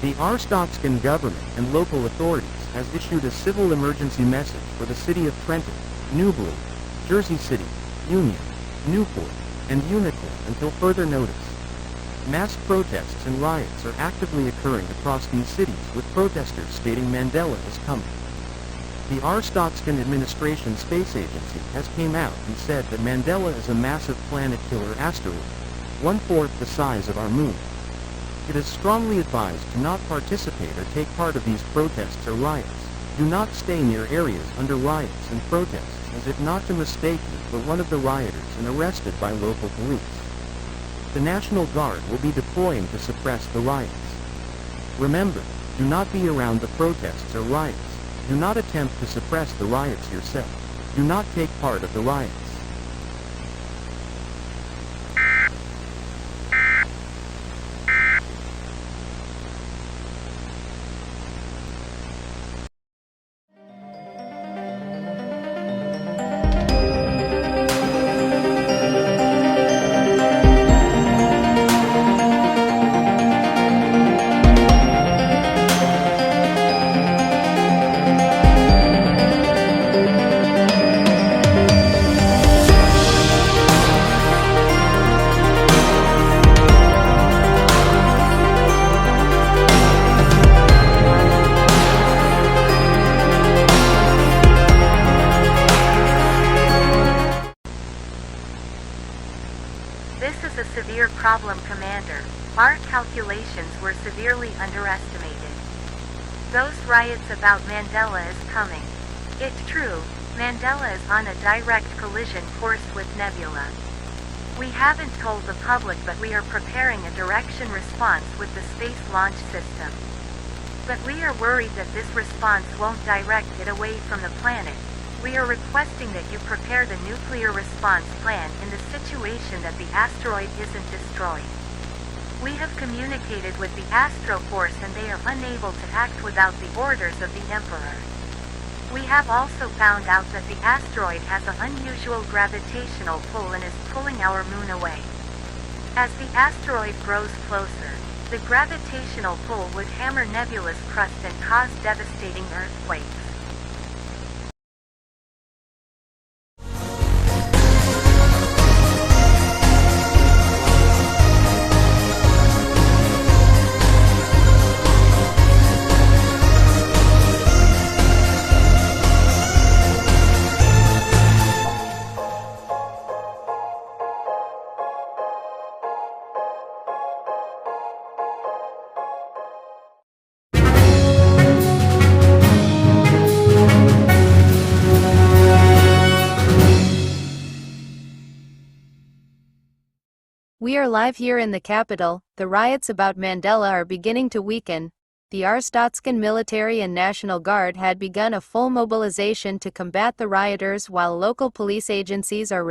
The Arstotzkan government and local authorities has issued a civil emergency message for the city of Trenton, New Bloom, Jersey City, Union, Newport, and Unicorn until further notice. Mass protests and riots are actively occurring across these cities, with protesters stating Mandela is coming. The Arstotzkan Administration Space Agency has came out and said that Mandela is a massive planet-killer asteroid, 1/4 the size of our moon. It is strongly advised to not participate or take part of these protests or riots. Do not stay near areas under riots and protests, as if not to mistake you for one of the rioters and arrested by local police. The National Guard will be deploying to suppress the riots. Remember, do not be around the protests or riots. Do not attempt to suppress the riots yourself. Do not take part of the riots. This is a severe problem, Commander. Our calculations were severely underestimated. Those riots about Mandela is coming. It's true, Mandela is on a direct collision course with Nebula. We haven't told the public, but we are preparing a direction response with the Space Launch System. But we are worried that this response won't direct it away from the planet. We are requesting that you prepare the nuclear response plan in the situation that the asteroid isn't destroyed. We have communicated with the Astro Force and they are unable to act without the orders of the Emperor. We have also found out that the asteroid has an unusual gravitational pull and is pulling our moon away. As the asteroid grows closer, the gravitational pull would hammer Nebula's crust and cause devastating earthquakes. We are live here in the capital. The riots about Mandela are beginning to weaken. The Arstotzkan military and National Guard had begun a full mobilization to combat the rioters, while local police agencies are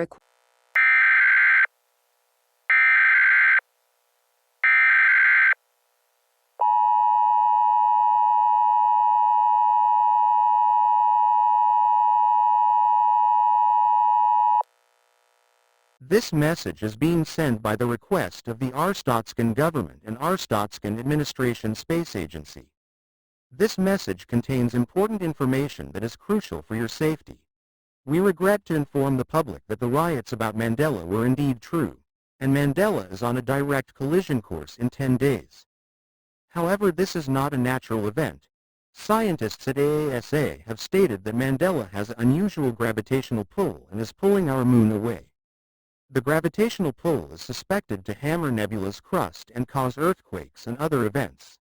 This message is being sent by the request of the Arstotzkan government and Arstotzkan Administration Space Agency. This message contains important information that is crucial for your safety. We regret to inform the public that the riots about Mandela were indeed true, and Mandela is on a direct collision course in 10 days. However, this is not a natural event. Scientists at AASA have stated that Mandela has an unusual gravitational pull and is pulling our moon away. The gravitational pull is suspected to hammer Nebula's crust and cause earthquakes and other events.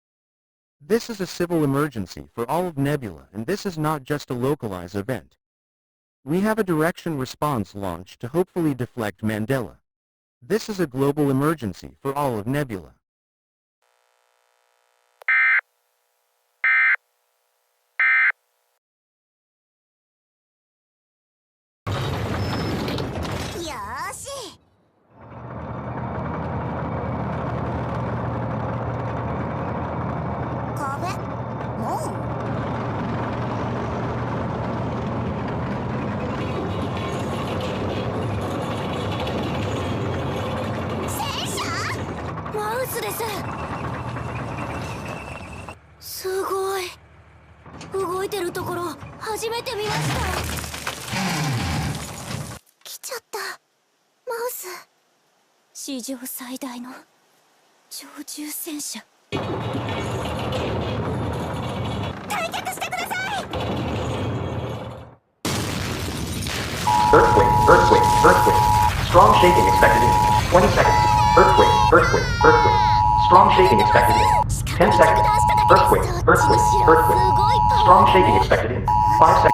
This is a civil emergency for all of Nebula, and this is not just a localized event. We have a direction response launch to hopefully deflect Mandela. This is a global emergency for all of Nebula. すごい。動いてるところ初めて見ました。来ちゃった。マウス。史上最大の超重戦車。退却してください。 Earthquake, earthquake, earthquake. Strong shaking expected in 20 seconds. Earthquake, earthquake, earthquake. Strong shaking expected in 10 seconds. Earthquake, earthquake, earthquake. Strong shaking expected in 5 seconds.